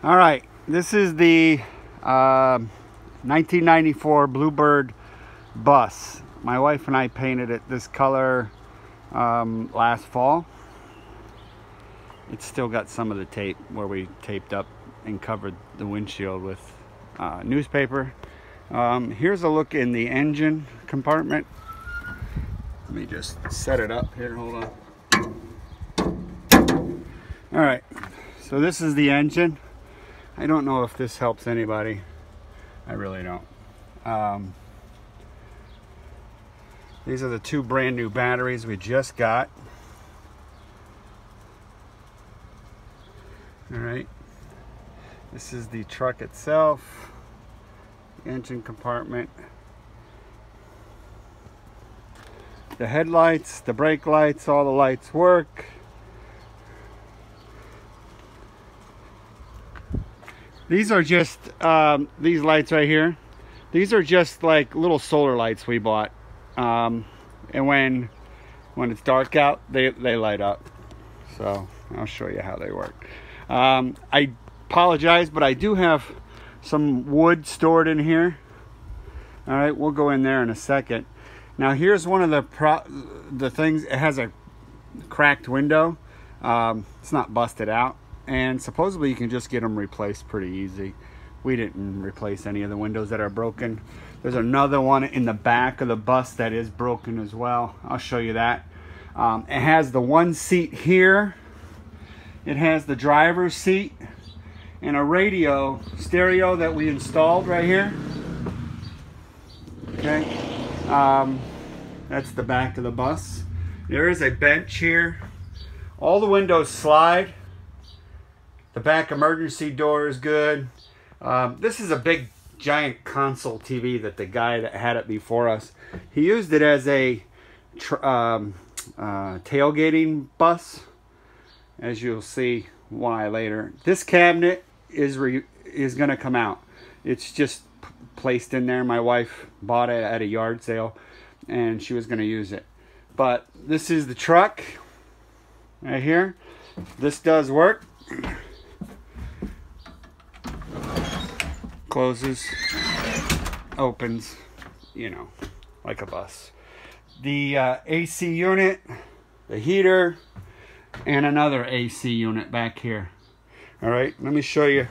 All right, this is the 1994 Blue Bird Bus. My wife and I painted it this color last fall. It's still got some of the tape where we taped up and covered the windshield with newspaper. Here's a look in the engine compartment. Let me just set it up here, hold on. All right, so this is the engine. I don't know if this helps anybody. I really don't. These are the two brand new batteries we just got. All right, this is the truck itself, engine compartment, the headlights, the brake lights, all the lights work. These are just these lights right here. These are just like little solar lights we bought, and when it's dark out, they light up. So I'll show you how they work. I apologize, but I do have some wood stored in here. All right, we'll go in there in a second. Now here's one of the things. It has a cracked window. It's not busted out, and supposedly you can just get them replaced pretty easy. We didn't replace any of the windows that are broken. There's another one in the back of the bus that is broken as well. I'll show you that. It has the one seat here. It has the driver's seat and a radio stereo that we installed right here. Okay, that's the back of the bus. There is a bench here. All the windows slide. The back emergency door is good. This is a big giant console TV that the guy that had it before us, he used it as a tailgating bus, as you'll see why later. This cabinet is going to come out. It's just placed in there. My wife bought it at a yard sale and she was going to use it. But this is the truck right here. This does work. Closes, opens, you know, like a bus. The AC unit, the heater, and another AC unit back here. All right, let me show you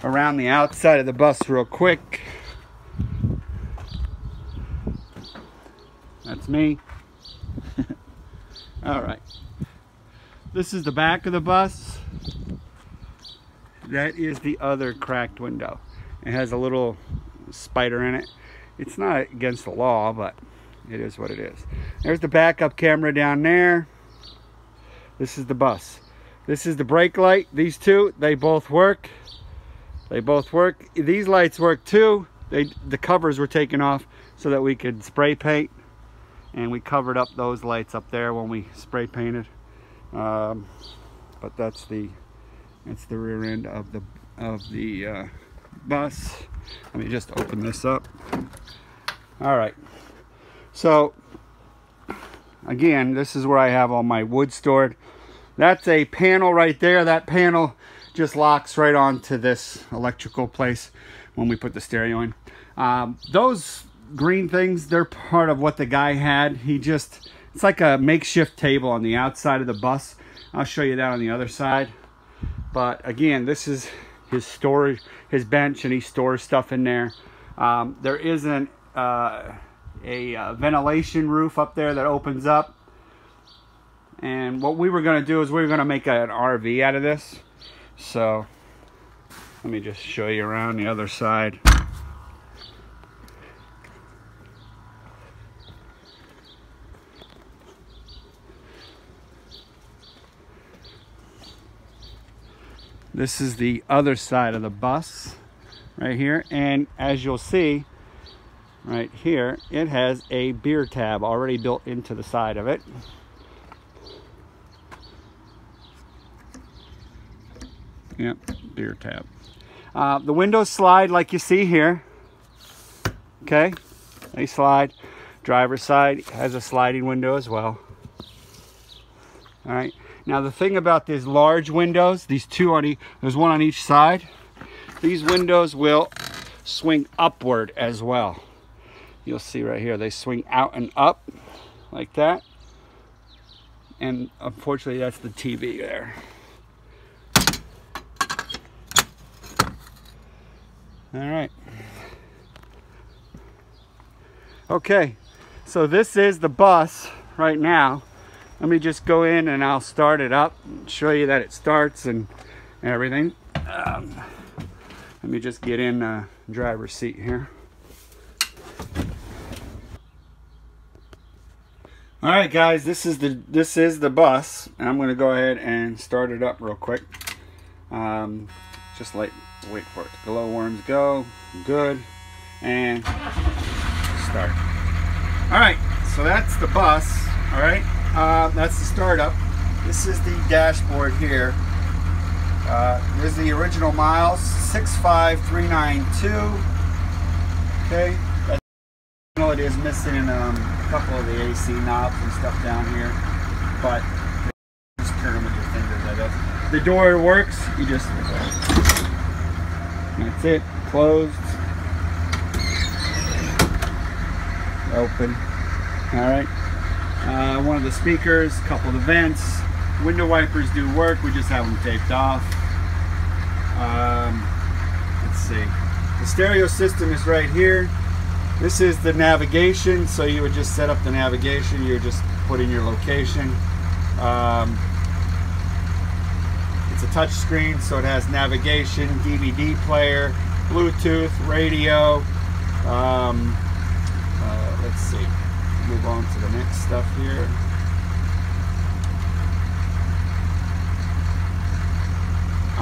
around the outside of the bus real quick. That's me. All right, this is the back of the bus. That is the other cracked window. It has a little spider in it. It's not against the law, but it is what it is. There's the backup camera down there. This is the bus. This is the brake light. These two, they both work. They both work. These lights work too. The covers were taken off so that we could spray paint, and we covered up those lights up there when we spray painted. But that's the rear end of the bus. Let me just open this up. All right, so again, this is where I have all my wood stored. That's a panel right there. That panel just locks right onto this electrical place when we put the stereo in. Those green things, they're part of what the guy had. It's like a makeshift table on the outside of the bus. I'll show you that on the other side. But again, this is his storage, his bench, and he stores stuff in there. There isn't a ventilation roof up there that opens up. And what we were going to do is we were going to make an RV out of this. So let me just show you around the other side. This is the other side of the bus right here, and as you'll see right here, it has a beer tab already built into the side of it. Yep, beer tab. The windows slide like you see here. Okay, they slide. Driver's side has a sliding window as well. All right. Now the thing about these large windows, these two on there's one on each side. these windows will swing upward as well. You'll see right here, they swing out and up like that. And unfortunately, that's the TV there. All right. Okay, so this is the bus right now. Let me just go in and I'll start it up and show you that it starts and everything. Let me just get in the driver's seat here. All right, guys, this is the bus, and I'm going to go ahead and start it up real quick. Just like wait for it. The glow worms go good, and start. All right, so that's the bus. All right, that's the startup. This is the dashboard here. There's the original miles, 65392. Okay, that's, it is missing a couple of the AC knobs and stuff down here, but just turn them with your fingers, I guess. The door works. You just, that's it. Closed. Open. All right. One of the speakers, a couple of the vents. Window wipers do work. We just have them taped off. Let's see. The stereo system is right here. This is the navigation. So you would just set up the navigation. You would just put in your location. It's a touch screen, so it has navigation, DVD player, Bluetooth, radio. Let's see. Move on to the next stuff here.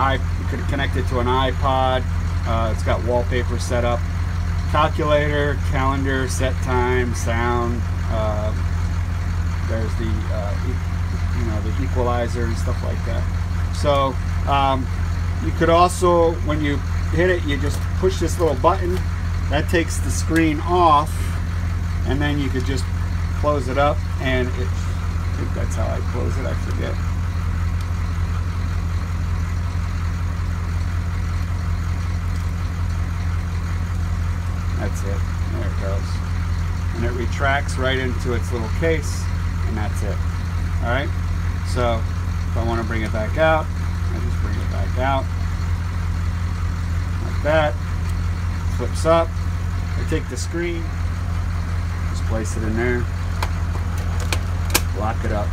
You could connect it to an iPod. It's got wallpaper set up. Calculator, calendar, set time, sound. There's the the equalizer and stuff like that. So you could also, when you hit it, you just push this little button. That takes the screen off, and then you could just close it up. And I think that's how I close it. I forget. That's it. There it goes. And it retracts right into its little case, and that's it. All right. So if I want to bring it back out, I just bring it back out like that. Flips up. I take the screen, just place it in there, lock it up,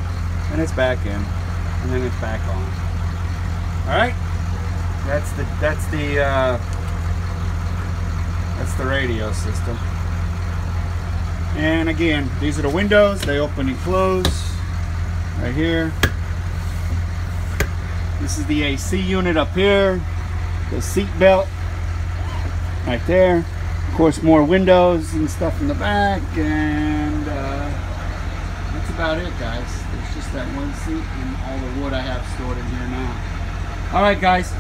and it's back in, and then it's back on. All right. That's the radio system. And again, these are the windows. They open and close right here. This is the AC unit up here. The seat belt right there. Of course, more windows and stuff in the back. And that's about it, guys. There's just that one seat and all the wood I have stored in here now. All right, guys.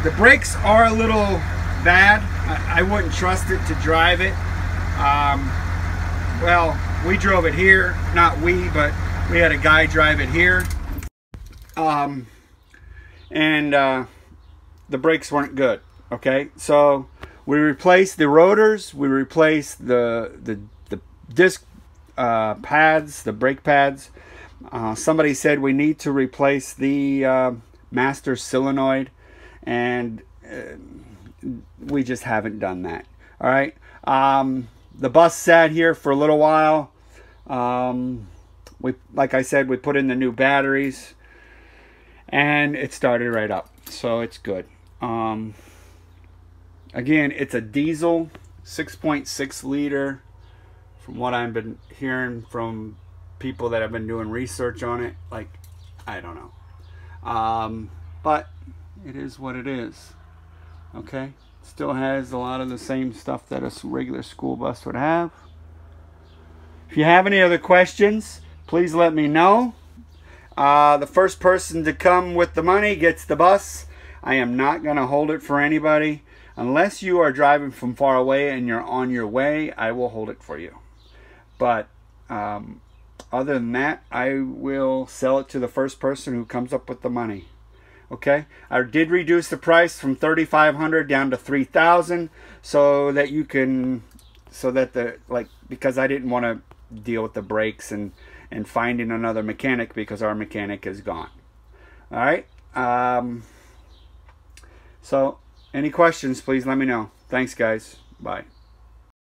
The brakes are a little bad. I wouldn't trust it to drive it. Well, we drove it here. Not we, but we had a guy drive it here. The brakes weren't good. Okay, so we replaced the rotors. We replaced the disc pads, the brake pads. Somebody said we need to replace the master solenoid, and we just haven't done that. All right. The bus sat here for a little while. Like I said, we put in the new batteries, and it started right up, so it's good. Again, it's a diesel, 6.6 liter. From what I've been hearing from people that have been doing research on it, like, I don't know. But it is what it is. Okay, still has a lot of the same stuff that a regular school bus would have. If you have any other questions, please let me know. The first person to come with the money gets the bus. I am not going to hold it for anybody. Unless you are driving from far away and you're on your way, I will hold it for you. But other than that, I will sell it to the first person who comes up with the money. Okay, I did reduce the price from $3,500 down to $3,000 so that you can, so that the, like, because I didn't want to deal with the brakes and finding another mechanic because our mechanic is gone. All right. So any questions, please let me know. Thanks, guys. Bye.